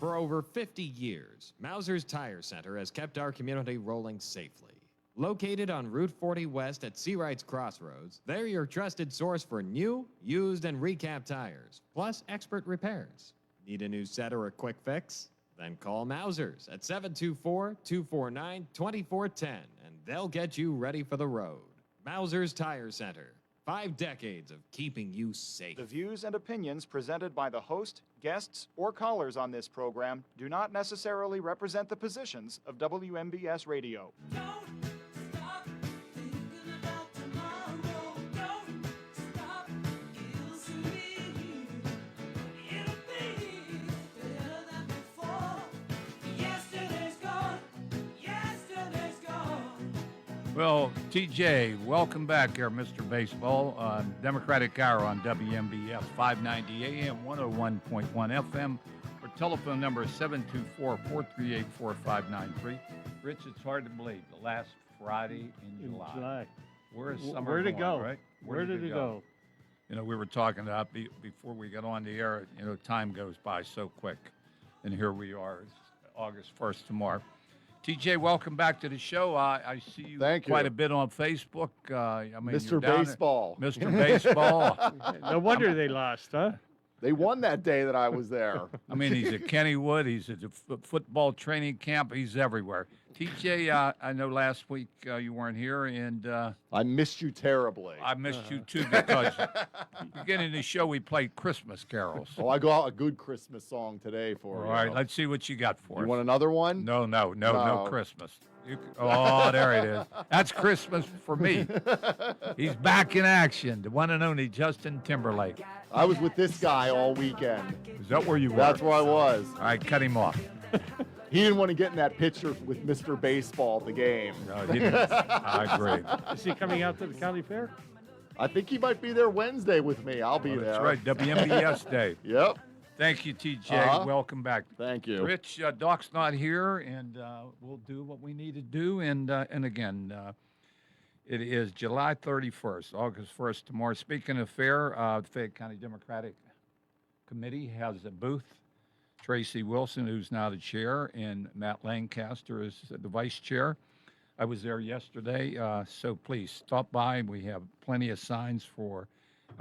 For over 50 years, Mauser's Tire Center has kept our community rolling safely. Located on Route 40 West at Seawrights Crossroads, they're your trusted source for new, used, and recap tires, plus expert repairs. Need a new set or a quick fix? Then call Mauser's at 724-249-2410, and they'll get you ready for the road. Mauser's Tire Center. 5 decades of keeping you safe. The views and opinions presented by the host, guests, or callers on this program do not necessarily represent the positions of WMBS Radio. Well, TJ, welcome back here, Mr. Baseball, on Democratic Hour on WMBS 590 AM, 101.1 FM. Our telephone number is 724-438-4593. Rich, it's hard to believe, the last Friday in July. Where is summer Where to going, go? right? Where did it go? You know, we were talking about before we got on the air, you know, time goes by so quick. And here we are, it's August 1st tomorrow. TJ, welcome back to the show. I see you quite a bit on Facebook. Mr. Baseball. Mr. Baseball. No wonder they lost, huh? They won that day that I was there. I mean, he's at Kennywood. He's at the football training camp. He's everywhere. TJ, I know last week you weren't here, and I missed you terribly. I missed you too because beginning of the show we played Christmas carols. Well, I got a good Christmas song today for you. All right, let's see what you got for us. You want another one? No Christmas. Oh, there it is. That's Christmas for me. He's back in action. The one and only Justin Timberlake. I was with this guy all weekend. Is that where you were? That's where I was. All right, cut him off. He didn't want to get in that picture with Mr. Baseball at the game. No, he didn't. I agree. Is he coming out to the county fair? I think he might be there Wednesday with me. I'll be there. That's right, WMBS Day. Yep. Thank you, TJ. Welcome back. Thank you. Rich, Doc's not here, and we'll do what we need to do. And again, it is July 31st, August 1st tomorrow. Speaking of fair, the Fayette County Democratic Committee has a booth. Tracy Wilson, who's now the chair, and Matt Lancaster is the vice chair. I was there yesterday, so please stop by. We have plenty of signs for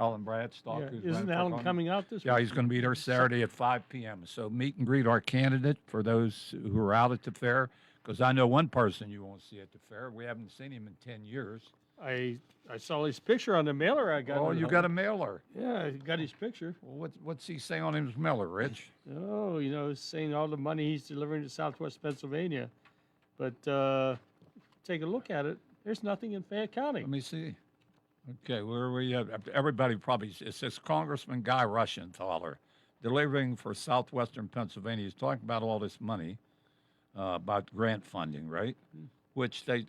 Alan Bradstock. Yeah. Isn't Alan coming out this week? Yeah, he's going to be there Saturday at 5 p.m. So meet and greet our candidate for those who are out at the fair, because I know one person you won't see at the fair. We haven't seen him in 10 years. I saw his picture on the mailer I got. Oh, you got a mailer? Yeah, I got his picture. Well, what's he say on his mailer, Rich? Oh, saying all the money he's delivering to Southwest Pennsylvania. But take a look at it. There's nothing in Fayette County. Let me see. Okay, where are we at? Everybody probably, it says Congressman Guy Rushenthaler, delivering for Southwestern Pennsylvania. He's talking about all this money, about grant funding, right? Which they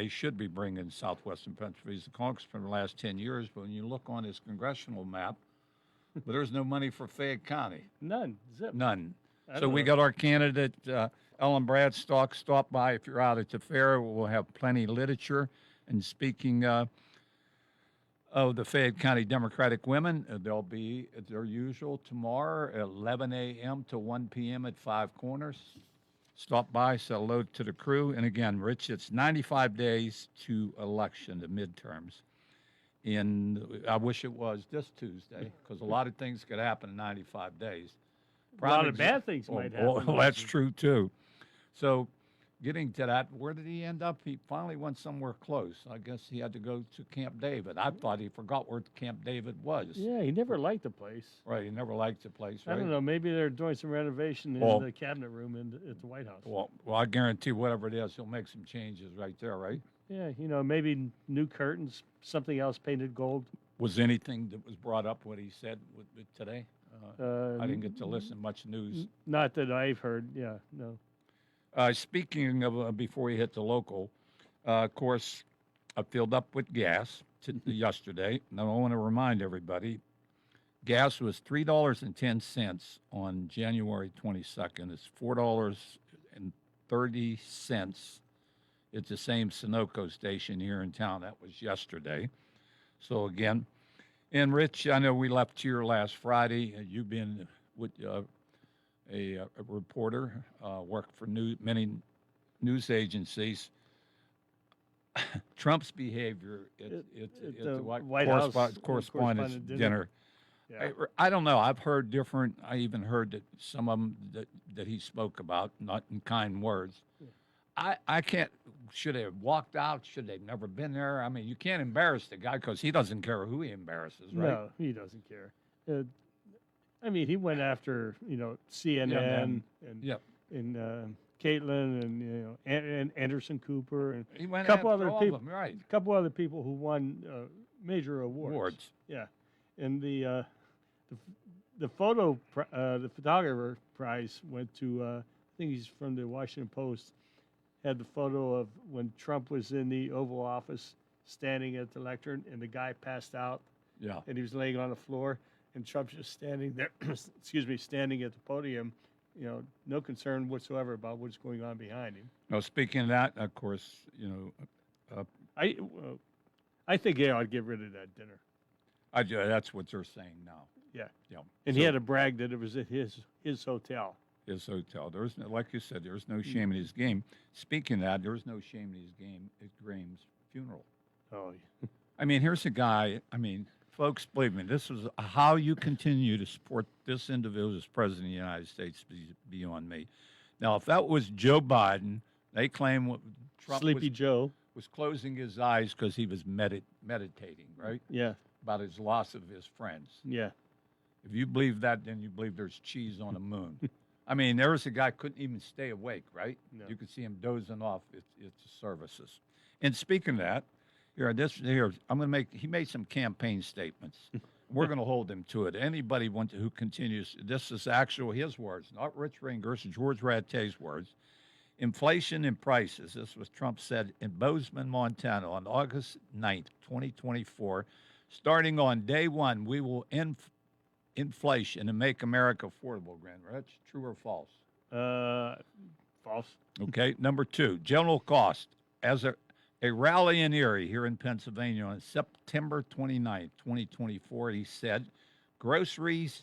should be bringing Southwestern Pennsylvania. He's the congressman for the last 10 years, but when you look on his congressional map, but there's no money for Fayette County. None. Zip. None. So we got our candidate, Ellen Bradstock. Stop by if you're out at the fair. We'll have plenty of literature. And speaking of the Fayette County Democratic Women, they'll be at their usual tomorrow at 11 a.m. to 1 p.m. at Five Corners. Stop by, say hello to the crew. And again, Rich, it's 95 days to election, the midterms. And I wish it was this Tuesday, because a lot of things could happen in 95 days. A lot of bad things might happen. Well, that's true, too. So getting to that, where did he end up? He finally went somewhere close. I guess he had to go to Camp David. I thought he forgot where Camp David was. Yeah, he never liked the place. Right, he never liked the place, right? I don't know. Maybe they're doing some renovation in the cabinet room at the White House. Well, I guarantee whatever it is, he'll make some changes right there, right? Yeah, maybe new curtains, something else painted gold. Was anything that was brought up what he said today? I didn't get to listen much news. Not that I've heard, yeah, no. Speaking of, before we hit the local, of course, I filled up with gas yesterday. Now, I want to remind everybody, gas was $3.10 on January 22nd. It's $4.30. It's the same Sunoco station here in town. That was yesterday. So, again, and Rich, I know we left here last Friday. You've been with a reporter, worked for many news agencies. Trump's behavior at the White House correspondence correspondent dinner. dinner. Yeah. I don't know. I've heard different. I even heard that some of them that he spoke about, not in kind words. I can't. Should they have walked out? Should they have never been there? I mean, you can't embarrass the guy because he doesn't care who he embarrasses, right? No, he doesn't care. I mean, he went after CNN Yep. and Caitlin and Anderson Cooper and He went couple after other all people. of them, right? a couple other people who won major awards. Awards. Yeah, and the photographer prize went to I think he's from the Washington Post. Had the photo of when Trump was in the Oval Office standing at the lectern, and the guy passed out, Yeah. and he was laying on the floor, and Trump's just standing there. Excuse me, standing at the podium. No concern whatsoever about what's going on behind him. Now, speaking of that, of course, I think they ought to get rid of that dinner. that's what they're saying now. Yeah. Yeah. And So- he had to brag that it was at his hotel. his hotel. There's no, like you said, there's no shame in his game. Speaking of that, there's no shame in his game at Graham's funeral. Oh, yeah. I mean, here's a guy. I mean, folks, believe me, this is how you continue to support this individual as president of the United States beyond me. Now, if that was Joe Biden, they claim Trump Sleepy Joe. was closing his eyes because he was meditating, right? Yeah. About his loss of his friends. Yeah. If you believe that, then you believe there's cheese on the moon. I mean, there was a guy couldn't even stay awake, right? No. You could see him dozing off at services. And speaking of that, he made some campaign statements. We're going to hold him to it. Anybody who continues, this is his words, not Rich Ringer's, George Rattay's words. Inflation and prices. This was Trump said in Bozeman, Montana on August 9th, 2024. Starting on day one, we will end inflation and make America affordable, Grand Rich. True or false? False. Okay. Number two, general cost. As a rally in Erie here in Pennsylvania on September 29th, 2024, he said, groceries,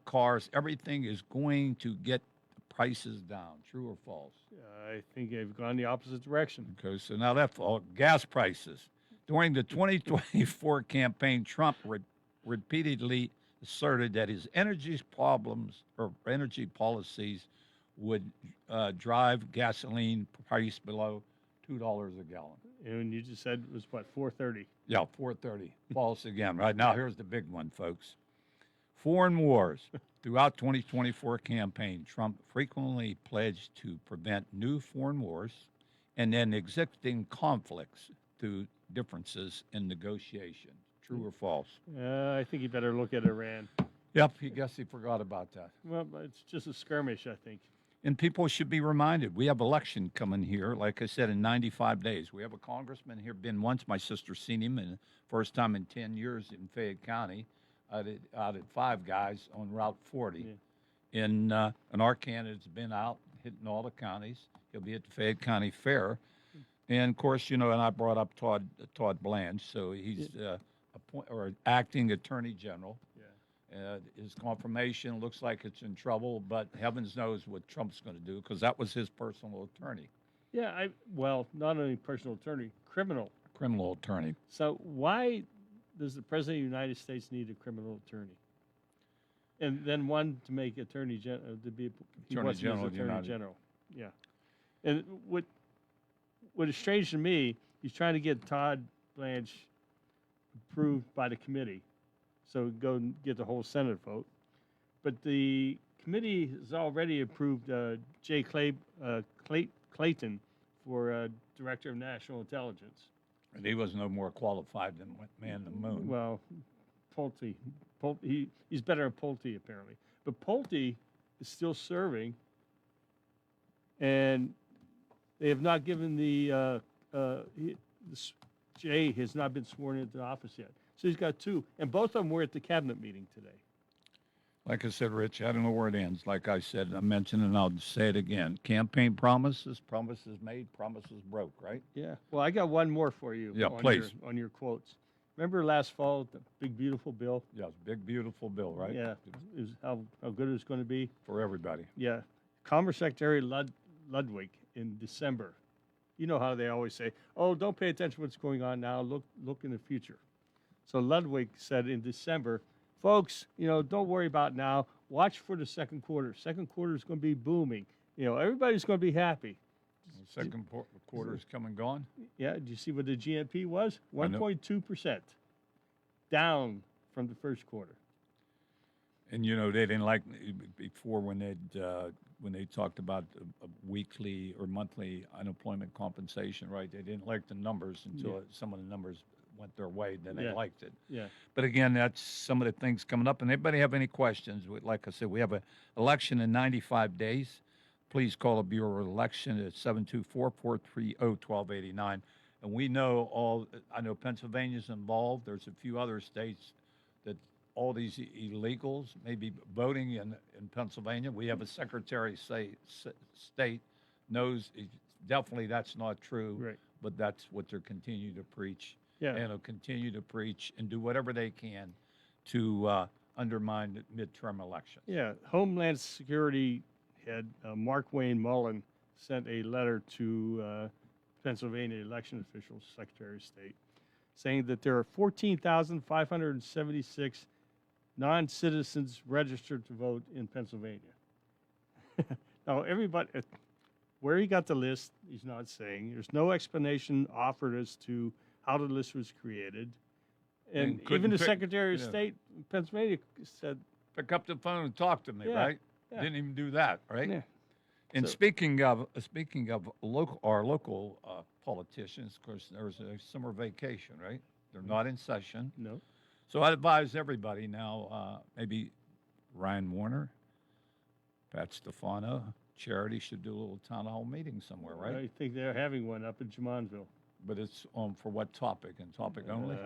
cars, everything is going to get the prices down. True or false? I think they've gone the opposite direction. Okay, so now that's all. Gas prices. During the 2024 campaign, Trump repeatedly asserted that his energy policies would drive gasoline price below $2 a gallon. And you just said it was what, 430? Yeah, 430. False again. Right now, here's the big one, folks. Foreign wars. Throughout 2024 campaign, Trump frequently pledged to prevent new foreign wars and then existing conflicts through differences in negotiation. True or false? I think you better look at Iran. Yep, he forgot about that. Well, it's just a skirmish, I think. And people should be reminded, we have election coming here, like I said, in 95 days. We have a congressman here, been once. My sister's seen him, and first time in 10 years in Fayette County. Out at 5 guys on Route 40. Yeah. And our candidate's been out, hitting all the counties. He'll be at the Fayette County Fair. And, of course, and I brought up Todd Blanche, so he's acting attorney general. His confirmation looks like it's in trouble, but heavens knows what Trump's going to do because that was his personal attorney. Yeah, not only personal attorney, criminal attorney. So why does the President of the United States need a criminal attorney? And then one to make Attorney General, Attorney General of the Attorney United- General. Yeah. And what is strange to me, he's trying to get Todd Blanche approved by the committee, so go and get the whole Senate vote. But the committee has already approved Jay Clayton for Director of National Intelligence. And he was no more qualified than man the moon. Well, Pulte, he's better than Pulte apparently. But Pulte is still serving, and they have not given Jay has not been sworn into office yet. So he's got 2, and both of them were at the cabinet meeting today. Like I said, Rich, I don't know where it ends. Like I said, I mentioned, and I'll say it again. Campaign promises made, promises broke, right? Yeah. Well, I got one more for you. Yeah, please. On your quotes. remember last fall, the big beautiful bill? Yes, big, beautiful bill, right? Yeah, is how good it's going to be. For everybody. Yeah, Commerce Secretary Ludwig in December. You know how they always say, "Oh, don't pay attention to what's going on now. Look in the future." So Ludwig said in December, "Folks, don't worry about now. Watch for the second quarter. Second quarter is going to be booming. Everybody's going to be happy." The second quarter is come and gone. Yeah, did you see what the GNP was? I know. 1.2%, down from the first quarter. And they didn't like before when they talked about a weekly or monthly unemployment compensation, right? They didn't like the numbers until some of the numbers went their way. Then they liked it. Yeah. But again, that's some of the things coming up. And anybody have any questions? Like I said, we have an election in 95 days. Please call the Bureau of Election at 724-430-1289. And we know I know Pennsylvania's involved. There's a few other states that all these illegals may be voting in Pennsylvania. We have a secretary state knows definitely that's not true, Right. but that's what they're continuing to preach. Yeah. And they'll continue to preach and do whatever they can to undermine the midterm elections. Yeah, Homeland Security head Mark Wayne Mullen sent a letter to Pennsylvania election officials, Secretary of State, saying that there are 14,576 non-citizens registered to vote in Pennsylvania. Now, everybody, where he got the list, he's not saying. There's no explanation offered as to how the list was created. And couldn't even the pick- Secretary of yeah. State in Pennsylvania said, Pick up the phone and talk to me, Yeah, right? yeah. Didn't even do that, right? yeah, And So- speaking of our local politicians, of course, there's a summer vacation, right? They're not in session. no. So I advise everybody now, maybe Ryan Warner, Pat Stefano, Charity should do a little town hall meeting somewhere, right? I think they're having one up in Jamonville. But it's for what topic and topic only?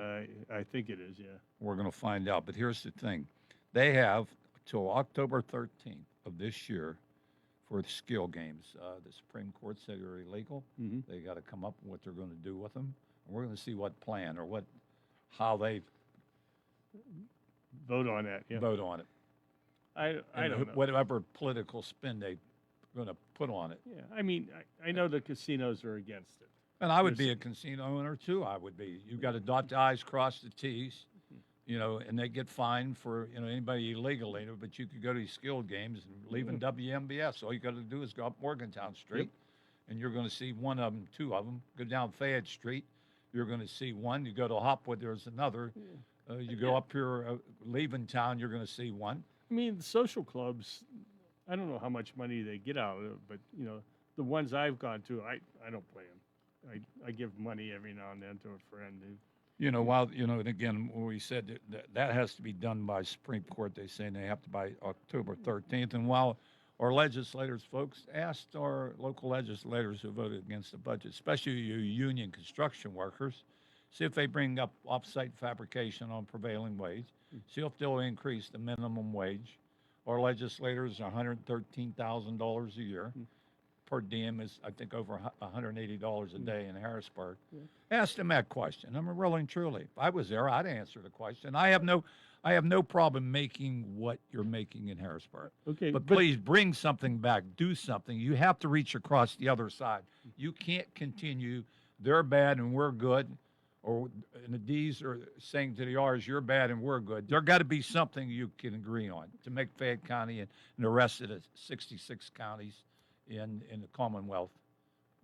I think it is, yeah. We're going to find out. But here's the thing. They have till October 13th of this year for the skill games. The Supreme Court said they're illegal. Mm-hmm. They got to come up with what they're going to do with them. And we're going to see what plan or how they Vote on that, yeah. vote on it. I And don't know. Whatever political spin they're going to put on it. Yeah, I mean, I know the casinos are against it. And I would Yes. be a casino owner too. I would be. You got to dot the i's, cross the t's, and they get fined for anybody illegal. But you could go to these skilled games and leave in WMBS. All you got to do is go up Morgantown Street, and you're going to see one of them, two of them. Go down Fayette Street, you're going to see one. You go to Hopwood, there's another. You go up here, leaving town, you're going to see one. I mean, the social clubs, I don't know how much money they get out of it, but, the ones I've gone to, I don't play them. I give money every now and then to a friend. And again, when we said that has to be done by Supreme Court, they say they have to by October 13th. And while our legislators, folks, asked our local legislators who voted against the budget, especially you union construction workers, see if they bring up off-site fabrication on prevailing wage, see if they'll increase the minimum wage. Our legislators are $113,000 a year. Per diem is, I think, over $180 a day in Harrisburg. Ask them that question. I mean, really and truly, if I was there, I'd answer the question. I have no problem making what you're making in Harrisburg. Okay, But please bring something back. Do something. You have to reach across the other side. You can't continue. They're bad and we're good, and the D's are saying to the R's, you're bad and we're good. There got to be something you can agree on to make Fayette County and the rest of the 66 counties in the Commonwealth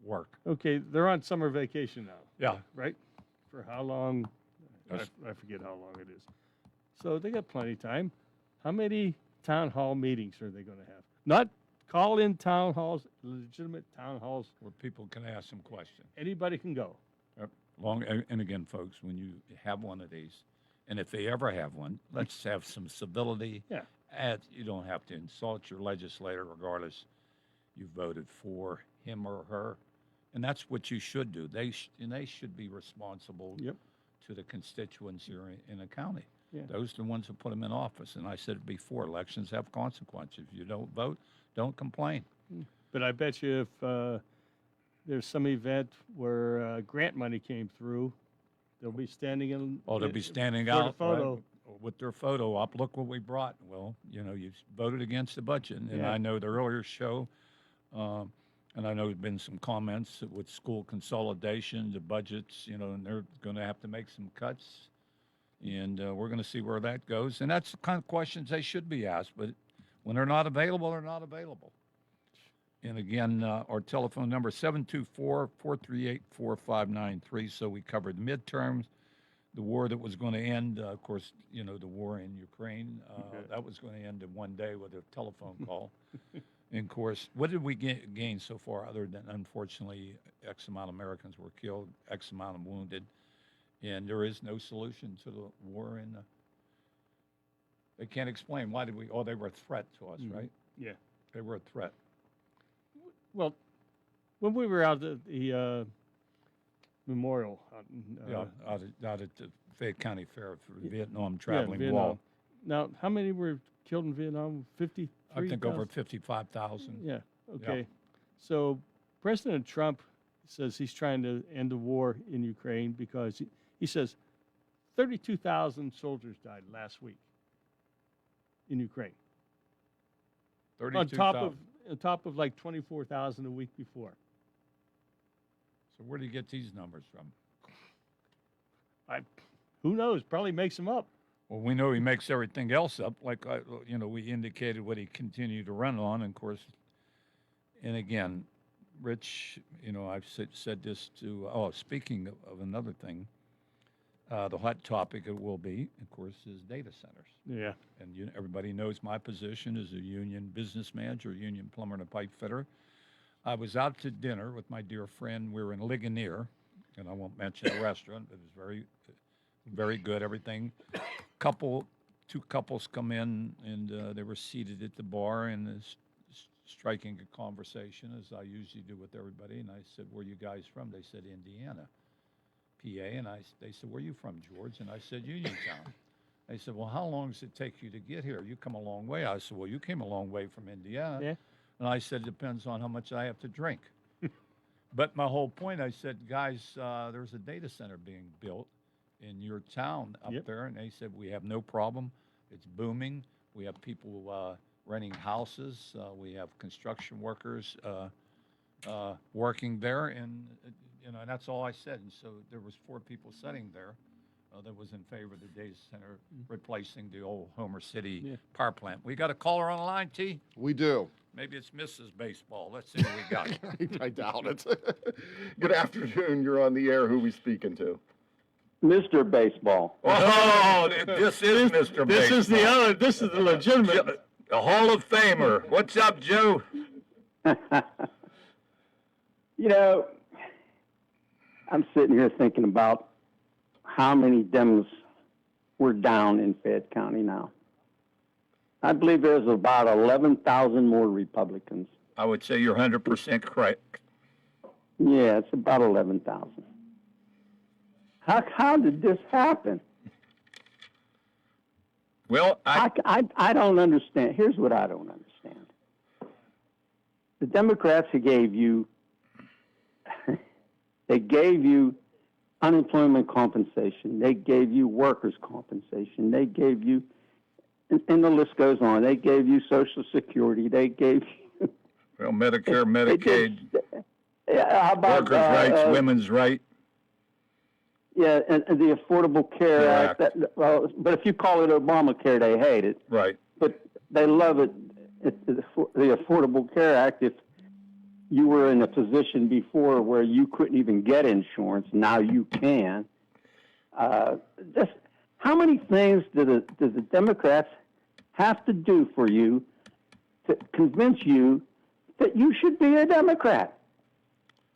work. Okay, they're on summer vacation now. Yeah. Right? For how long? That's- I forget how long it is. So they got plenty of time. How many town hall meetings are they going to have? Not call-in town halls, legitimate town halls. Where people can ask some questions. Anybody can go. And again, folks, when you have one of these, and if they ever have one, let's have some civility. Yeah. You don't have to insult your legislator regardless you voted for him or her. And that's what you should do. They should be responsible Yep. to the constituents here in the county. Yeah. Those are the ones who put them in office. And I said it before, elections have consequences. If you don't vote, don't complain. But I bet you if there's some event where grant money came through They'll be standing in. Oh, they'll be standing for the out photo. right, with their photo up. Look what we brought. Well, you know, you voted against the budget, and Yeah. I know the earlier show, and I know there's been some comments with school consolidation, the budgets, you know, and they're going to have to make some cuts, and we're going to see where that goes. And that's the kind of questions they should be asked. But when they're not available, they're not available. And again, our telephone number 724-438-4593. So we covered midterms, the war that was going to end. Of course, you know, the war in Ukraine. That was going to end in one day with a telephone call. And of course, what did we gain so far other than, unfortunately, X amount of Americans were killed, X amount of wounded, and there is no solution to the war. And they can't explain why did we, oh, they were a threat to us, right? Yeah. They were a threat. Well, when we were out at the memorial, out in, Out at the Fayette County Fair for the Vietnam yeah, Traveling Vietnam. Wall. Now, how many were killed in Vietnam? 53. I think over 55,000. Yeah. Okay. So President Trump says he's trying to end the war in Ukraine because he says 32,000 soldiers died last week in Ukraine. On top of like 24,000 a week before. So where do you get these numbers from? Who knows? Probably makes them up. Well, we know he makes everything else up. Like, you know, we indicated what he continued to run on, and of course. And again, Rich, you know, I've said this to. Oh, speaking of another thing, the hot topic it will be, of course, is data centers. Yeah. And everybody knows my position as a union business manager, union plumber and a pipe fitter. I was out to dinner with my dear friend. We were in Ligonier, and I won't mention the restaurant. It was very, very good. Everything. Two couples come in, and they were seated at the bar and striking a conversation, as I usually do with everybody. And I said, "Where are you guys from?" They said, "Indiana, PA." And they said, "Where are you from, George?" And I said, "Uniontown." They said, "Well, how long does it take you to get here? You come a long way." I said, "Well, you came a long way from Indiana." Yeah. And I said, "It depends on how much I have to drink." But my whole point, I said, "Guys, there's a data center being built in your town up there." And they said, "We have no problem. It's booming. We have people renting houses. We have construction workers working there." And, you know, and that's all I said. And so there was 4 people sitting there that was in favor of the data center replacing the old Homer City power plant. We got a caller on the line, T? We do. Maybe it's Mrs. Baseball. Let's see what we got. I doubt it. Good afternoon. You're on the air. Who we speaking to? Mr. Baseball. Oh, this is Mr. This is the other. This is the legitimate. A Hall of Famer. What's up, Joe? You know, I'm sitting here thinking about how many Dems we're down in Fayette County now. I believe there's about 11,000 more Republicans. I would say you're 100% correct. Yeah, it's about 11,000. How did this happen? Well, I don't understand. Here's what I don't understand. The Democrats gave you unemployment compensation. They gave you workers' compensation. They gave you, and the list goes on. They gave you Social Security. They gave you. well, Medicare, Medicaid, How about, workers' rights, women's rights. Yeah, and the Affordable Care Correct. Act. But if you call it Obamacare, they hate it. Right. But they love it. The Affordable Care Act. If you were in a position before where you couldn't even get insurance, now you can. Just how many things do the Democrats have to do for you to convince you that you should be a Democrat?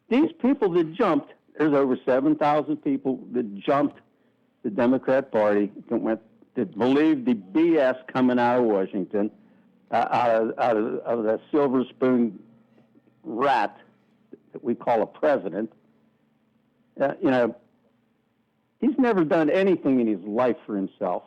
These people that jumped, there's over 7,000 people that jumped the Democrat Party, that believed the BS coming out of Washington, out of the silver spoon rat that we call a president. You know, he's never done anything in his life for himself.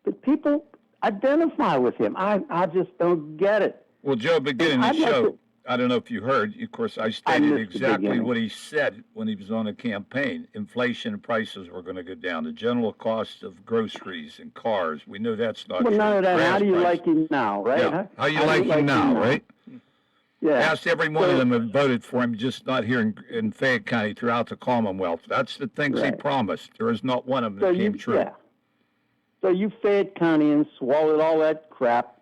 But people identify with him. I just don't get it. Well, Joe, beginning the show, I don't know if you heard, of course, I missed stated the exactly beginning. what he said when he was on the campaign. Inflation and prices were going to go down. The general cost of groceries and cars, we know that's not Well, true. none of that. How Gas do you prices. like him now, right? Yeah. How you like him now, right? Yeah. Asked every one of So- them have voted for him, just not here in Fayette County, throughout the Commonwealth. That's the things he Right. promised. There is not one of them So that you, came true. yeah. So you Fayette Countyans swallowed all that crap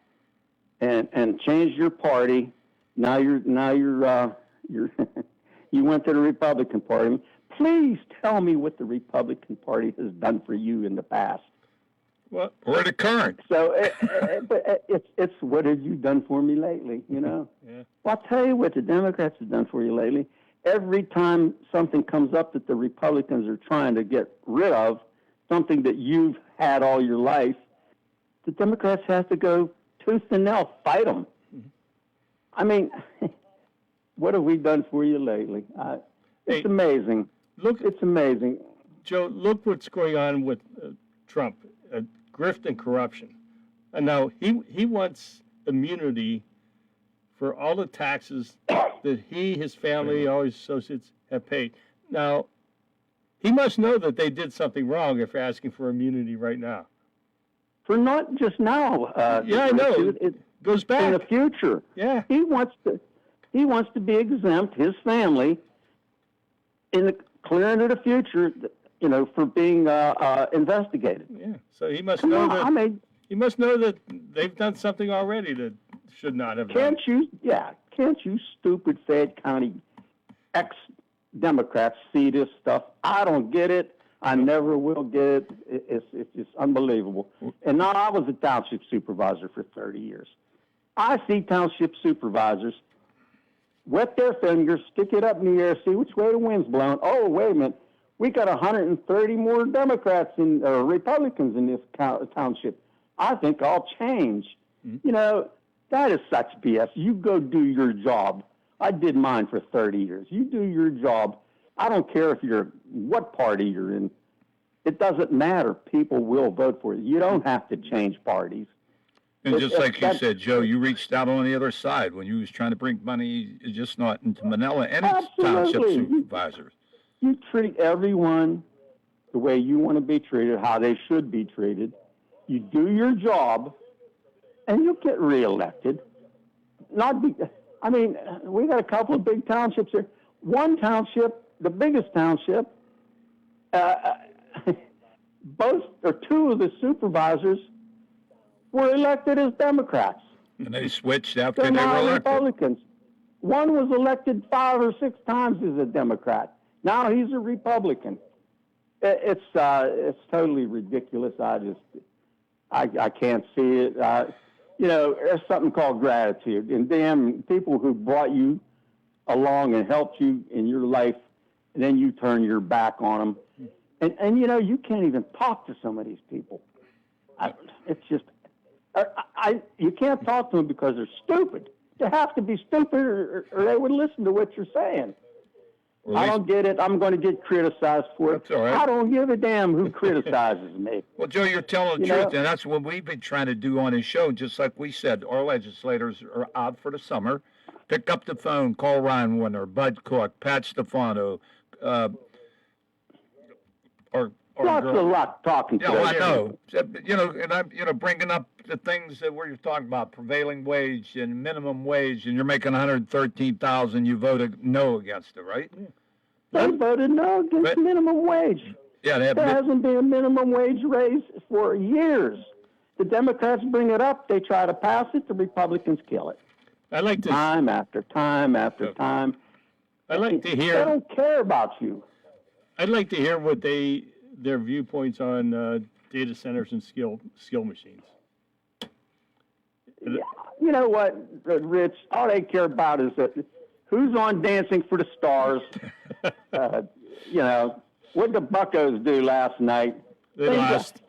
and changed your party. Now you're you went to the Republican Party. Please tell me what the Republican Party has done for you in the past. Well, Or the current. So, but it's what have you done for me lately? You know. yeah. Well, I'll tell you what the Democrats have done for you lately. Every time something comes up that the Republicans are trying to get rid of, something that you've had all your life, the Democrats have to go tooth and nail, fight them. I mean, what have we done for you lately? It's Hey, amazing. Look, It's amazing. Joe, look what's going on with Trump, grift and corruption. And now he wants immunity for all the taxes that he, his family, all his associates have paid. Now, he must know that they did something wrong if they're asking for immunity right now. For not just now. Yeah, I know. It, Goes in the back. future. Yeah. He wants to be exempt, his family, in the clear into the future, you know, for being investigated. Yeah. So he must Come know on, that I mean, he must know that they've done something already that should not have done. can't you stupid Fayette County ex-Democrats see this stuff? I don't get it. I never will get it. It's just unbelievable. And now I was a township supervisor for 30 years. I see township supervisors wet their fingers, stick it up in the air, see which way the wind's blowing. Oh, wait a minute. We got 130 more Democrats or Republicans in this township. I think I'll change. You know, that is such BS. You go do your job. I did mine for 30 years. You do your job. I don't care if you're what party you're in. It doesn't matter. People will vote for you. You don't have to change parties. And just like you That's- said, Joe, you reached out on the other side when you was trying to bring money, just not into Manila and its township Absolutely. supervisors. You treat everyone the way you want to be treated, how they should be treated. You do your job, and you'll get reelected. I mean, we got a couple of big townships here. One township, the biggest township, both or two of the supervisors were elected as Democrats. And they switched after They're they were now elected. Republicans. One was elected 5 or 6 times as a Democrat. Now he's a Republican. It's totally ridiculous. I can't see it. You know, there's something called gratitude, and damn people who brought you along and helped you in your life, and then you turn your back on them, and you know you can't even talk to some of these people. It's just you can't talk to them because they're stupid. They have to be stupid, or they would listen to what you're saying. Or at I least- don't get it. I'm going to get criticized for it. That's all right. I don't give a damn who criticizes me. Well, Joe, you're telling the You truth, know? and that's what we've been trying to do on this show. Just like we said, our legislators are out for the summer. Pick up the phone, call Ryan Warner, Bud Cook, Pat Stefano, or Lots of luck talking to Yeah, well, I them. know. You know, and I'm, bringing up the things that where you're talking about prevailing wage and minimum wage, and you're making 113,000. You voted no against it, right? They voted no against But- minimum wage. Yeah, they have. There hasn't been a minimum wage raise for years. The Democrats bring it up. They try to pass it. The Republicans kill it. I like to Time after time after time. I like to They hear don't care about you. I'd like to hear what their viewpoints on data centers and skill machines. Yeah, you know what, Rich? All they care about is that who's on Dancing for the Stars. You know, what did the Buccos do last night? They lost.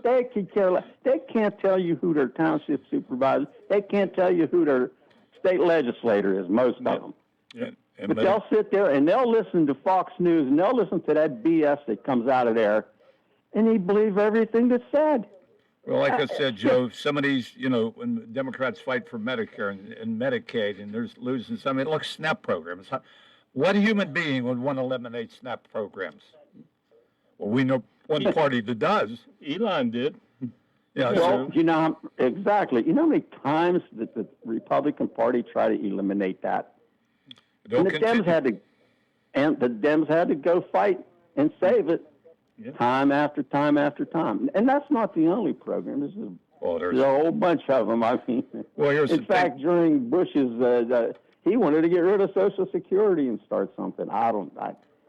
They could care less. They can't tell you who their township supervisor. They can't tell you who their state legislator is. Most of them. And But they'll sit there and they'll listen to Fox News and they'll listen to that BS that comes out of there, and they believe everything that's said. Well, like I said, Joe, some of these, when Democrats fight for Medicare and Medicaid, and there's losing some, it looks SNAP programs. What human being would want to eliminate SNAP programs? Well, we know one party that does. Elon did. Yeah. Well, exactly. You know how many times that the Republican Party tried to eliminate that? They'll And the continue. Dems had to go fight and save it Yeah. time after time after time. And that's not the only program. Well, There's a whole bunch of them. I mean, well, here's in the fact, thing. during Bush's, he wanted to get rid of Social Security and start something.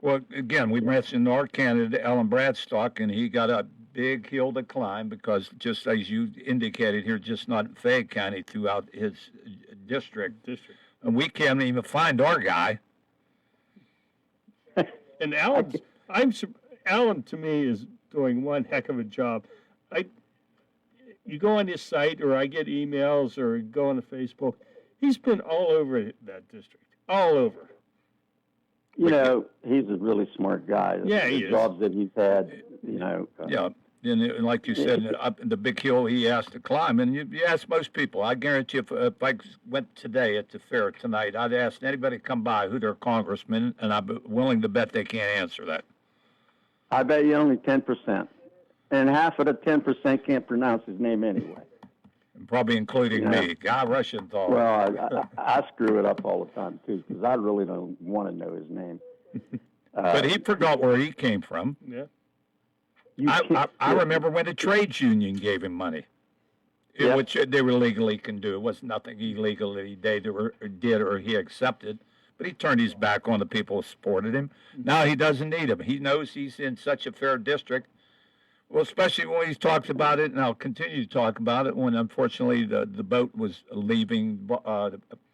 Well, again, we mentioned our candidate, Alan Bradstock, and he got a big hill to climb because, just as you indicated here, just not in Fayette County, throughout his district. And we can't even find our guy. And Alan to me is doing one heck of a job. You go on his site, or I get emails, or go on to Facebook. He's been all over that district, all over. You know, he's a really smart guy. Yeah, he the is. jobs that he's had, Yeah. And like you said, up the big hill he has to climb. And you ask most people, I guarantee if I went today at the fair tonight, I'd ask anybody to come by who their congressman, and I'm willing to bet they can't answer that. I bet you only 10%. And half of the 10% can't pronounce his name anyway. And probably including Yeah. me, Guy Russienthal. Well, I screw it up all the time, too, because I really don't want to know his name. But he forgot where he came from. Yeah. I remember when the trades union gave him money, Yep. which they were legally can do. It was nothing illegal that he did or he accepted. But he turned his back on the people who supported him. Now he doesn't need them. He knows he's in such a fair district. Well, especially when he's talked about it, and I'll continue to talk about it, when unfortunately the boat was leaving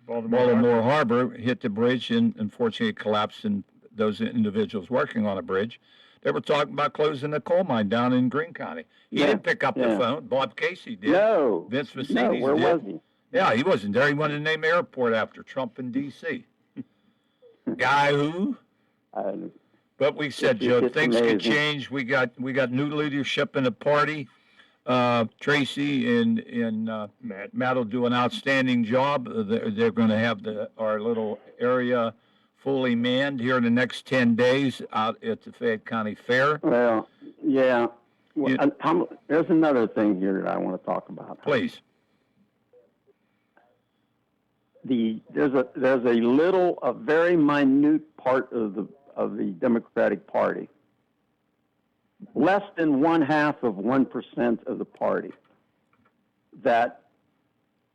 Baltimore Harbor, hit the bridge, and unfortunately collapsed, and those individuals working on the bridge, they were talking about closing the coal mine down in Greene County. He Yeah, didn't pick up the yeah. phone. Bob Casey did. No. Vince No, Vicinis where did. was he? Yeah, he wasn't there. He wanted to name the airport after Trump in D.C. Guy who? But we said, It's Joe, things can amazing. change. We got new leadership in the party. Tracy and Matt will do an outstanding job. They're going to have our little area fully manned here in the next 10 days out at the Fayette County Fair. Well, yeah. Well, You- there's another thing here that I want to talk about. Please. There's a very minute part of the Democratic Party, less than 0.5% of the party, that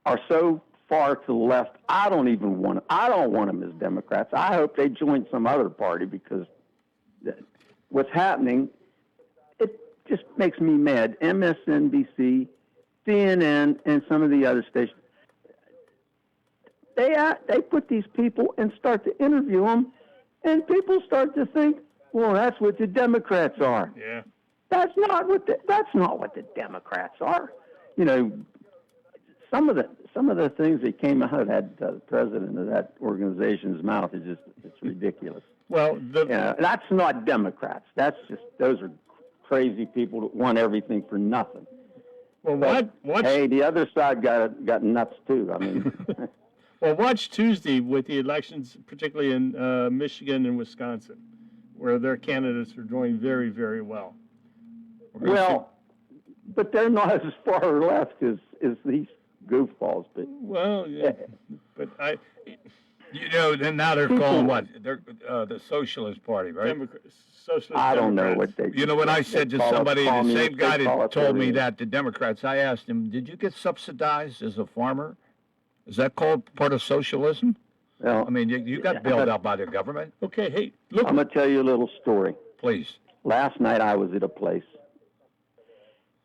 are so far to the left. I don't want them as Democrats. I hope they join some other party, because what's happening, it just makes me mad. MSNBC, CNN, and some of the other stations, they put these people and start to interview them, and people start to think, well, that's what the Democrats are. Yeah. That's not what the Democrats are. You know, some of the things that came out of that president of that organization's mouth is it's ridiculous. Well, That's not Democrats. Those are crazy people that want everything for nothing. watch Hey, the other side got nuts too. I mean, watch Tuesday with the elections, particularly in Michigan and Wisconsin, where their candidates are doing very, very well. well, but they're not as far left as these goofballs. But Well, yeah, but Then now they're calling what? They're the Socialist Party, right? Socialist I don't know Democrats. what they. You know, when I said to call it somebody, the communist, same guy they call that it told me everything. that, the Democrats, I asked him, did you get subsidized as a farmer? Is that called part of socialism? Well, I mean, you got bailed out by the government. Okay, hey, look. I'm gonna tell you a little story. Please. Last night I was at a place,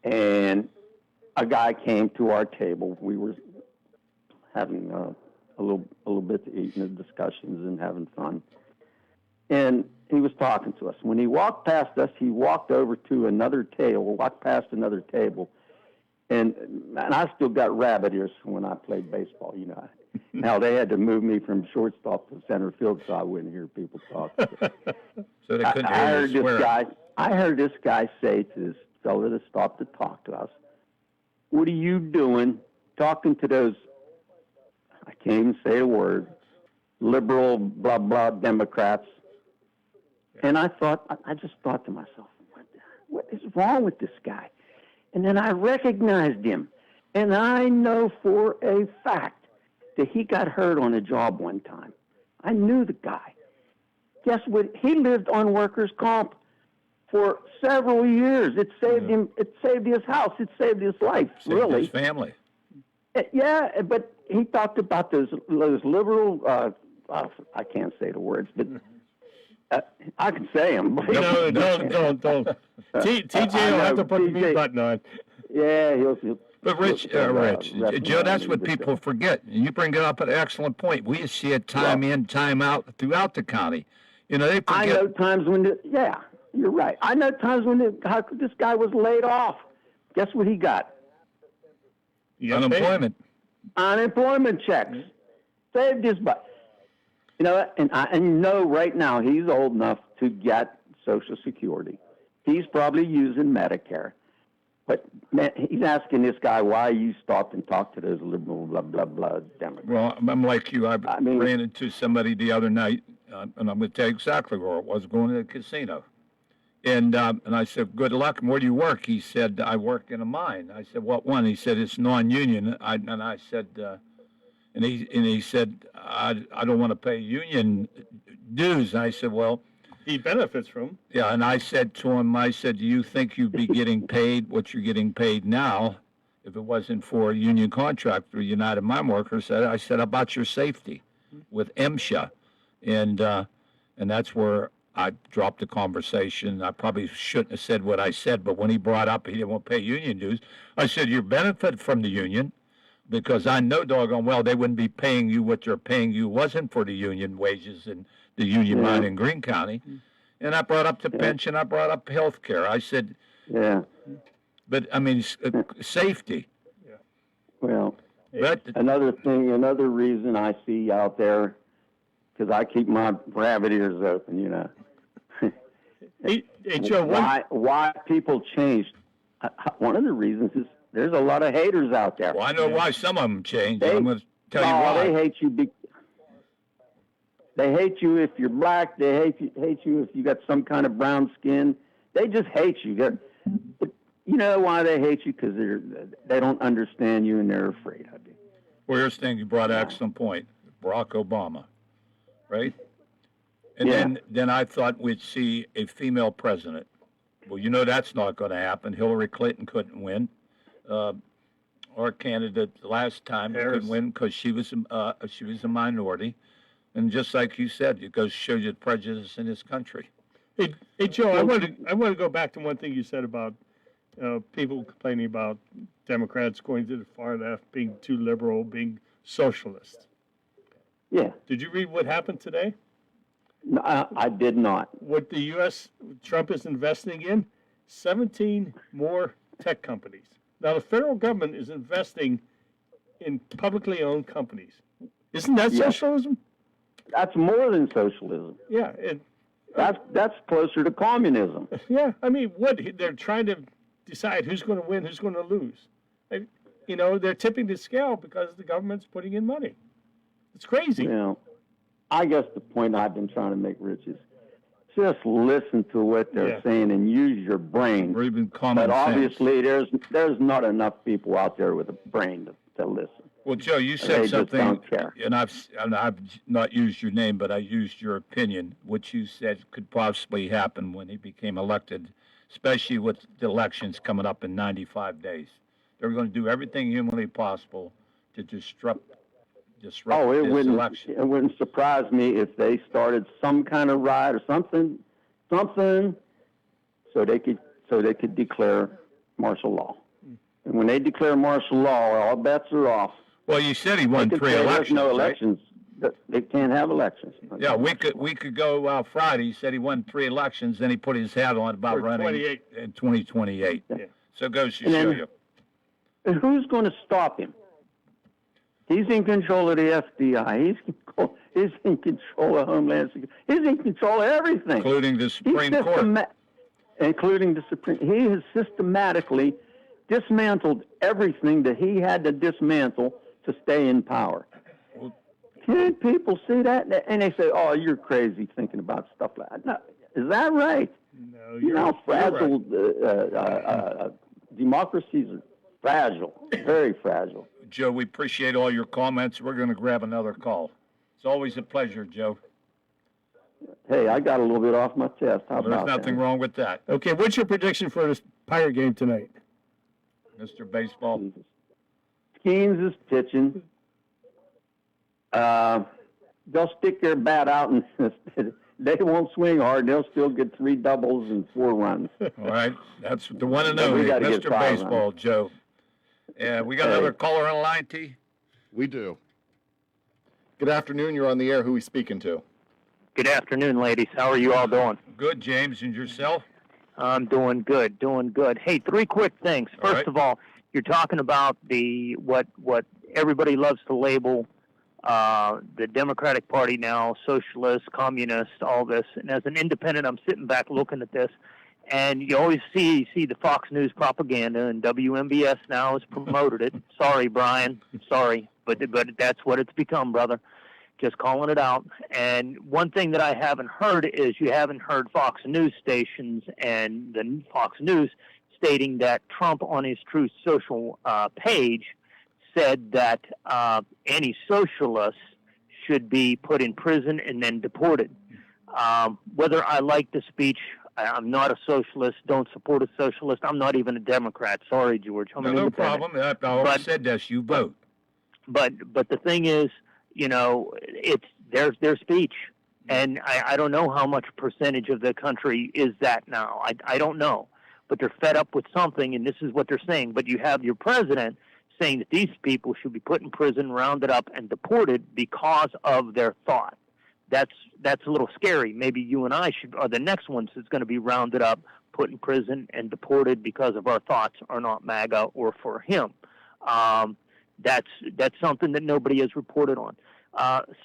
and a guy came to our table. We were having a little bit to eat and discussions and having fun. And he was talking to us. When he walked past us, he walked over to another table, walked past another table, and I still got rabbit ears from when I played baseball. You know, now they had to move me from shortstop to center field so I wouldn't hear people talk. So they couldn't hear you swear. I heard this guy say to this fellow that stopped to talk to us, what are you doing talking to those, I can't even say a word, liberal, blah, blah, Democrats? And I just thought to myself, what is wrong with this guy? And then I recognized him. And I know for a fact that he got hurt on a job one time. I knew the guy. Guess what? He lived on workers' comp for several years. It saved him. It saved his house. It saved his life. Saved really. his family. Yeah, but he talked about those liberal. I can't say the words, but I can say them. No, don't. TJ will have to put the mute button on. Yeah, he'll. But Rich, Joe, that's what people forget. And you bring it up an excellent point. We see it time in, time out throughout the county. You know, they forget. I know times when, you're right. I know times when this guy was laid off. Guess what he got? Unemployment. Unemployment checks. Saved his butt. You know, and I know right now he's old enough to get Social Security. He's probably using Medicare. But man, he's asking this guy why you stopped and talked to those liberal blah blah blah Democrats. Well, I'm like you. I ran into somebody the other night, and I'm going to tell you exactly where it was. Going to the casino, and I said, "Good luck. And where do you work?" He said, "I work in a mine." I said, "What one?" He said, "It's non-union." I said, and he said, "I don't want to pay union dues." And I said, "Well." He benefits from. Yeah, and I said to him, do you think you'd be getting paid what you're getting paid now if it wasn't for a union contract through United Mine Workers? I said, about your safety with MSHA. And that's where I dropped the conversation. I probably shouldn't have said what I said, but when he brought up he didn't want to pay union dues, I said, you benefit from the union because I know doggone well they wouldn't be paying you what they're paying you wasn't for the union wages and the union mine in Greene County. And I brought up the pension, I brought up health care. I said, but I mean, safety. Yeah. Well, but, another reason I see out there, because I keep my rabbit ears open, you know. Hey, Joe, why people changed. One of the reasons is there's a lot of haters out there. Well, I know why some of them changed. I'm going to tell you why. They hate you. They hate you if you're black. They hate you if you got some kind of brown skin. They just hate you. But you know why they hate you? Because they don't understand you and they're afraid of you. Well, here's the thing. You brought an excellent point. Barack Obama, right? And then I thought we'd see a female president. Well, you know that's not going to happen. Hillary Clinton couldn't win. Our candidate last time couldn't win because she was a minority. And just like you said, it goes to show you the prejudice in this country. Hey Joe, I want to go back to one thing you said about people complaining about Democrats going to the far left, being too liberal, being socialist. Yeah. Did you read what happened today? No, I did not. What the U.S. Trump is investing in? 17 more tech companies. Now the federal government is investing in publicly owned companies. Isn't that socialism? That's more than socialism. Yeah, that's closer to communism. Yeah, I mean, they're trying to decide who's going to win, who's going to lose. You know, they're tipping the scale because the government's putting in money. It's crazy. You know, I guess the point I've been trying to make, Rich, is just listen to what they're saying and use your brain. Or even common but sense. Obviously, there's not enough people out there with a brain to listen. Well, Joe, you said They something, just don't care. and I've not used your name, but I used your opinion, which you said could possibly happen when he became elected, especially with the elections coming up in 95 days. They're going to do everything humanly possible to disrupt this election. It wouldn't surprise me if they started some kind of riot or something, so they could declare martial law. And when they declare martial law, all bets are off. Well, you said he won 3 elections. There's no right? elections. They can't have elections. Yeah, we could go Friday. He said he won 3 elections. Then he put his hat on about running 28. in 2028. Yeah. So it goes to And show then- you. And who's going to stop him? He's in control of the FBI. He's in control of Homeland Security. He's in control of everything. Including the Supreme Court. Including the Supreme. He has systematically dismantled everything that he had to dismantle to stay in power. Can't people see that? And they say, "Oh, you're crazy thinking about stuff like that." No, is that right? No, You know how fragile democracies are. Fragile, very fragile. Joe, we appreciate all your comments. We're going to grab another call. It's always a pleasure, Joe. Hey, I got a little bit off my chest. How There's about nothing that? wrong with that, Okay, what's your prediction for this Pirate game tonight? Mr. Baseball. Jesus. Skeens is pitching. They'll stick their bat out and they won't swing hard. They'll still get 3 doubles and 4 runs. All right, that's the one and But we only, gotta get Mr. 5 Baseball, Joe. Yeah, we got Hey. another caller on the line, T. We do. Good afternoon. You're on the air. Who are we speaking to? Good afternoon, ladies. How are you all doing? Good, James, and yourself? I'm doing good, doing good. Hey, 3 quick things. All First right. of all, you're talking about the what everybody loves to label the Democratic Party now, socialist, communist, all this. And as an independent, I'm sitting back looking at this, and you always see the Fox News propaganda, and WMBS now has promoted it. Sorry, Brian. Sorry, but that's what it's become, brother. Just calling it out. And one thing that I haven't heard is you haven't heard Fox News stations and the Fox News stating that Trump on his Truth Social page said that any socialists should be put in prison and then deported. Whether I like the speech, I'm not a socialist, don't support a socialist. I'm not even a Democrat. Sorry, George. I'm an No independent. problem. I always But- said this. You vote. But the thing is, you know, it's their speech, and I don't know how much percentage of the country is that now. I don't know, but they're fed up with something, and this is what they're saying. But you have your president saying that these people should be put in prison, rounded up, and deported because of their thought. That's a little scary. Maybe you and I are the next ones that's going to be rounded up, put in prison, and deported because of our thoughts are not MAGA or for him. That's something that nobody has reported on.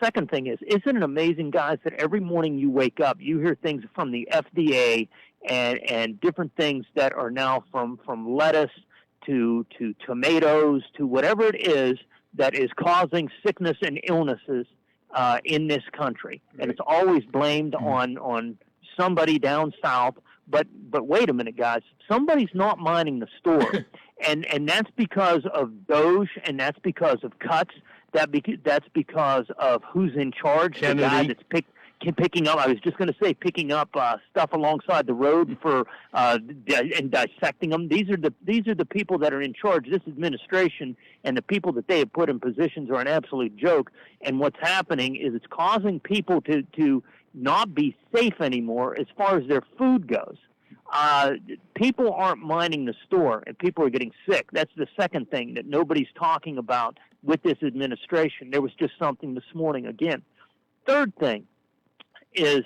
Second thing is, isn't it amazing, guys, that every morning you wake up, you hear things from the FDA and different things that are now from lettuce to tomatoes to whatever it is that is causing sickness and illnesses in this country, and it's always blamed on somebody down south. But wait a minute, guys, somebody's not minding the store. And that's because of Doge, and that's because of cuts. That's because of who's in charge. Kennedy. The guy that's picking up. I was just going to say picking up stuff alongside the road for and dissecting them. These are the people that are in charge. This administration and the people that they have put in positions are an absolute joke. And what's happening is it's causing people to not be safe anymore as far as their food goes. People aren't minding the store, and people are getting sick. That's the second thing that nobody's talking about with this administration. There was just something this morning again. Third thing is,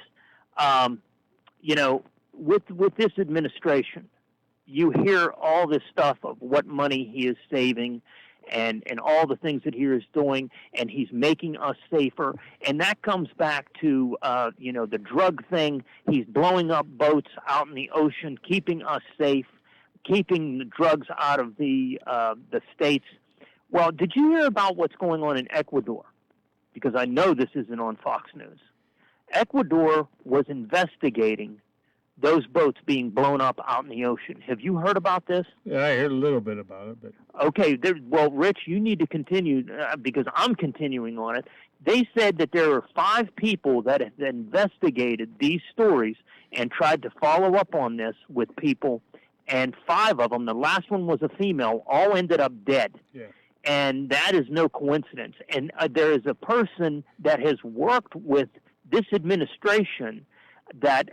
you know, with this administration, you hear all this stuff of what money he is saving and all the things that he is doing, and he's making us safer. And that comes back to, you know, the drug thing. He's blowing up boats out in the ocean, keeping us safe, keeping the drugs out of the states. Well, did you hear about what's going on in Ecuador? Because I know this isn't on Fox News. Ecuador was investigating those boats being blown up out in the ocean. Have you heard about this? Yeah, I heard a little bit about it, but Okay, well, Rich, you need to continue because I'm continuing on it. They said that there are 5 people that have investigated these stories and tried to follow up on this with people, and 5 of them, the last one was a female, all ended up dead. yeah. And that is no coincidence. And there is a person that has worked with this administration that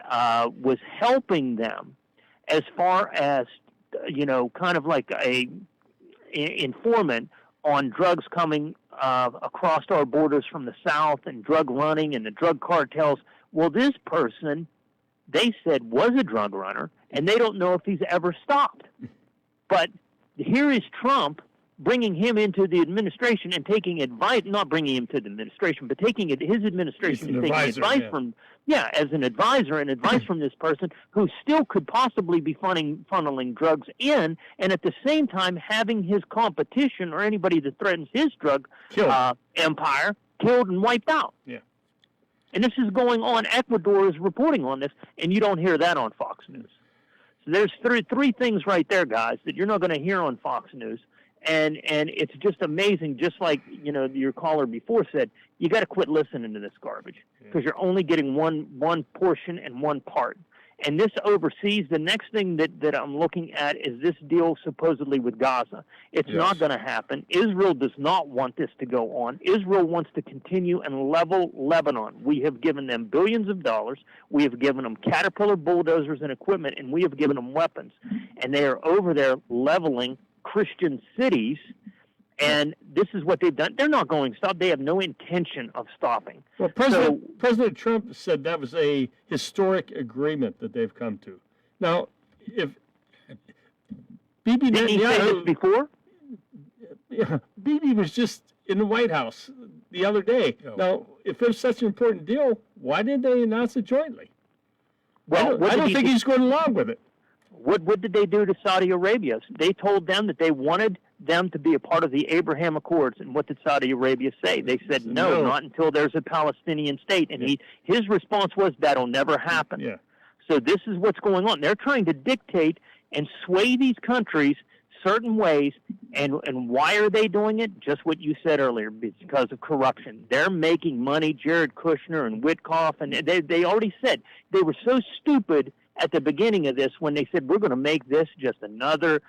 was helping them as far as, you know, kind of like a informant on drugs coming across our borders from the south and drug running and the drug cartels. Well, this person, they said, was a drug runner, and they don't know if he's ever stopped. But here is Trump bringing him into the administration and taking advice, not bringing him to the administration, but taking his administration He's and an taking advisor, advice yeah. from, as an advisor and advice from this person who still could possibly be funneling drugs in, and at the same time having his competition or anybody that threatens his drug Killed. empire killed and wiped out. Yeah. And this is going on. Ecuador is reporting on this, and you don't hear that on Fox News. So there's three things right there, guys, that you're not going to hear on Fox News. And it's just amazing, just like, your caller before said, you got to quit listening to this garbage because you're only getting one portion and one part. And this overseas, the next thing that I'm looking at is this deal supposedly with Gaza. It's not going to happen. Israel does not want this to go on. Israel wants to continue and level Lebanon. We have given them billions of dollars. We have given them Caterpillar bulldozers and equipment, and we have given them weapons. And they are over there leveling Christian cities, and this is what they've done. They're not going to stop. They have no intention of stopping. Well, President Trump said that was a historic agreement that they've come to. Now, if Bibi Didn't he say this Netanyahu, before? Bibi was just in the White House the other day. Yeah. Now, if it's such an important deal, why did they announce it jointly? Well, I don't think he's going along with it. What did they do to Saudi Arabia? They told them that they wanted them to be a part of the Abraham Accords. And what did Saudi Arabia say? They said, no, not until there's a Palestinian state. And his response was, that'll never happen. Yeah. So this is what's going on. They're trying to dictate and sway these countries certain ways. And why are they doing it? Just what you said earlier, because of corruption. They're making money, Jared Kushner and Witkoff, and they already said they were so stupid at the beginning of this when they said we're going to make this just another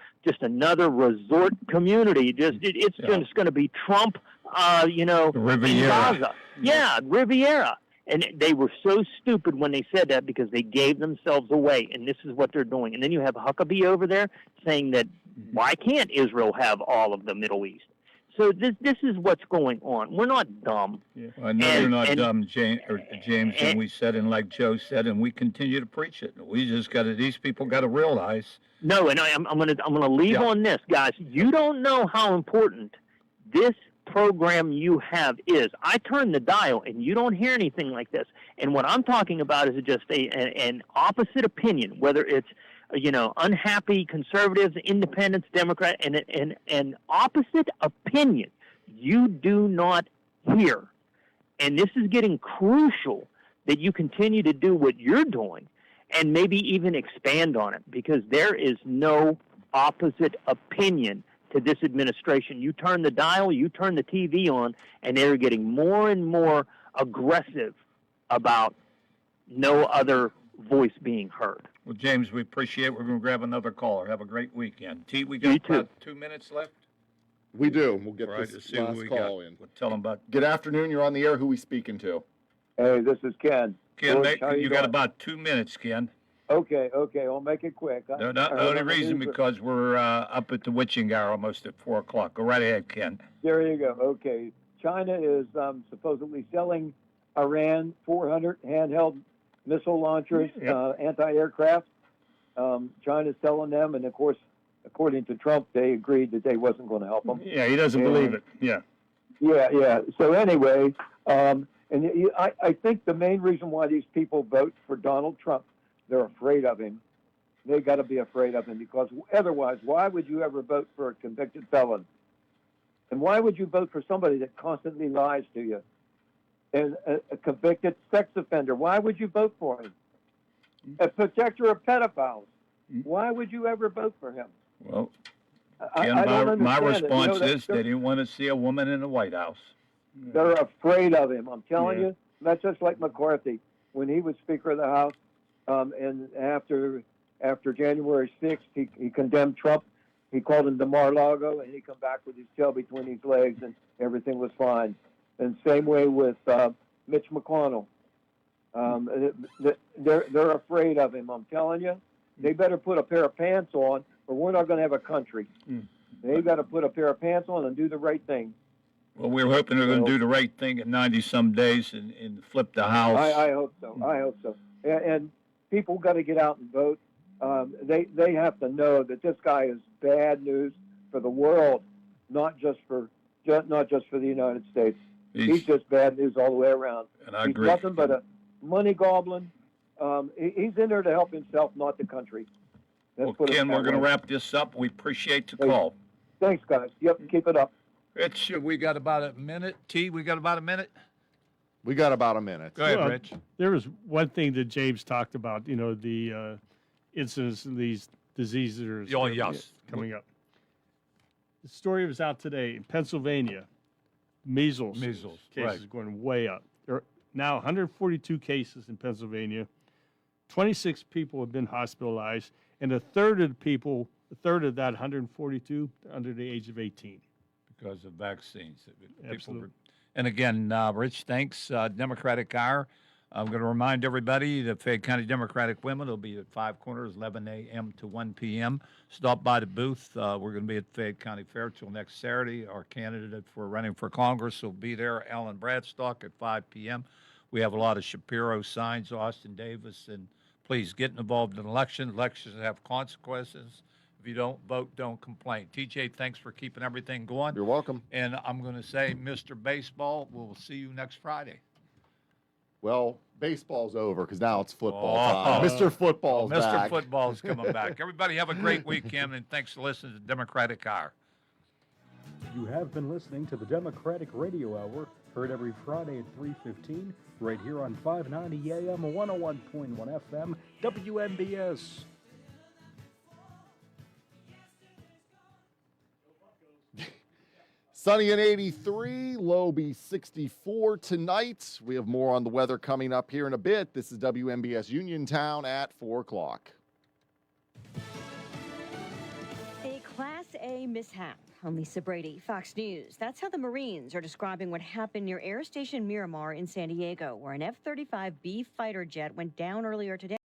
resort community. It's just going to be Trump, Riviera. in Gaza. Yeah, Riviera. And they were so stupid when they said that because they gave themselves away, and this is what they're doing. And then you have Huckabee over there saying that why can't Israel have all of the Middle East? So this is what's going on. We're not dumb. Well, I know you're not dumb, James, and we said, and like Joe said, and we continue to preach it. We just got to, these people got to realize. No, and I'm gonna leave on this, guys. You don't know how important this program you have is. I turn the dial, and you don't hear anything like this. And what I'm talking about is just an opposite opinion, whether it's unhappy conservatives, independents, Democrat, and an opposite opinion you do not hear. And this is getting crucial that you continue to do what you're doing and maybe even expand on it, because there is no opposite opinion to this administration. You turn the dial, you turn the TV on, and they're getting more and more aggressive about no other voice being heard. Well, James, we appreciate it. We're going to grab another caller. Have a great weekend. T, we got You too. about 2 minutes left. We do. We'll get All right, let's this see what last we call got. in. We'll tell them about. Good afternoon. You're on the air. Who we speaking to? Hey, this is Ken. Ken, George, how you you got doing? about 2 minutes, Ken. Okay, I'll make it quick. No, I heard only on the reason news- because we're up at the witching hour almost at 4 o'clock. Go right ahead, Ken. There you go. Okay, China is supposedly selling Iran 400 handheld missile launchers, anti-aircraft. China's selling them, and of course, according to Trump, they agreed that they wasn't going to help them. Yeah, he doesn't believe it. Yeah. Yeah. So anyway, I think the main reason why these people vote for Donald Trump, they're afraid of him. They got to be afraid of him, because otherwise, why would you ever vote for a convicted felon? And why would you vote for somebody that constantly lies to you? And a convicted sex offender, why would you vote for him? A protector of pedophiles, why would you ever vote for him? Well, I Ken, don't my understand it. response that is they didn't want to see a woman in the White House. they're afraid of him. I'm telling Yeah. you, that's just like McCarthy when he was Speaker of the House. And after January 6th, he condemned Trump. He called him to Mar-a-Lago, and he come back with his tail between his legs, and everything was fine. And same way with Mitch McConnell. They're afraid of him. I'm telling you, they better put a pair of pants on, or we're not going to have a country. They got to put a pair of pants on and do the right thing. Well, we're hoping they're going to do the right thing in 90-some days and flip the House. I hope so. I hope so. And people got to get out and vote. They have to know that this guy is bad news for the world. not just for the United States. He's He's- just bad news all the way around. And I He's agree. nothing but a money goblin. He's in there to help himself, not the country. Let's Well, put it Ken, that we're going to way. wrap this up. We appreciate the Hey. call. Thanks, guys. Yep, keep it up. Rich, we got about a minute. T, we got about a minute? We got about a minute. Go ahead, Well, Rich. There was one thing that James talked about, the incidence of these diseases that are Oh, yes. coming up. The story was out today in Pennsylvania. Measles Measles, cases right. going way up. There are now 142 cases in Pennsylvania. 26 people have been hospitalized, and a third of that 142 are under the age of 18. Because of vaccines. People Absolutely. And again, Rich, thanks. Democratic Hour. I'm going to remind everybody that Fayette County Democratic Women will be at Five Corners, 11 a.m. to 1 p.m. Stop by the booth. We're going to be at Fayette County Fair till next Saturday. Our candidate for running for Congress will be there, Alan Bradstock, at 5 p.m. We have a lot of Shapiro signs, Austin Davis, and please get involved in elections. Elections have consequences. If you don't vote, don't complain. TJ, thanks for keeping everything going. You're welcome. And I'm going to say, Mr. Baseball, we'll see you next Friday. Well, baseball's over because now it's football Oh. time. Mr. Football's Mr. back. Football's coming back. Everybody have a great weekend, and thanks for listening to Democratic Hour. You have been listening to the Democratic Radio Hour, heard every Friday at 3:15, right here on 590 AM, 101.1 FM, WMBS. Sunny and 83, low be 64 tonight. We have more on the weather coming up here in a bit. This is WMBS Uniontown at 4 o'clock. A Class A mishap. I'm Lisa Brady, Fox News. That's how the Marines are describing what happened near Air Station Miramar in San Diego, where an F-35B fighter jet went down earlier today.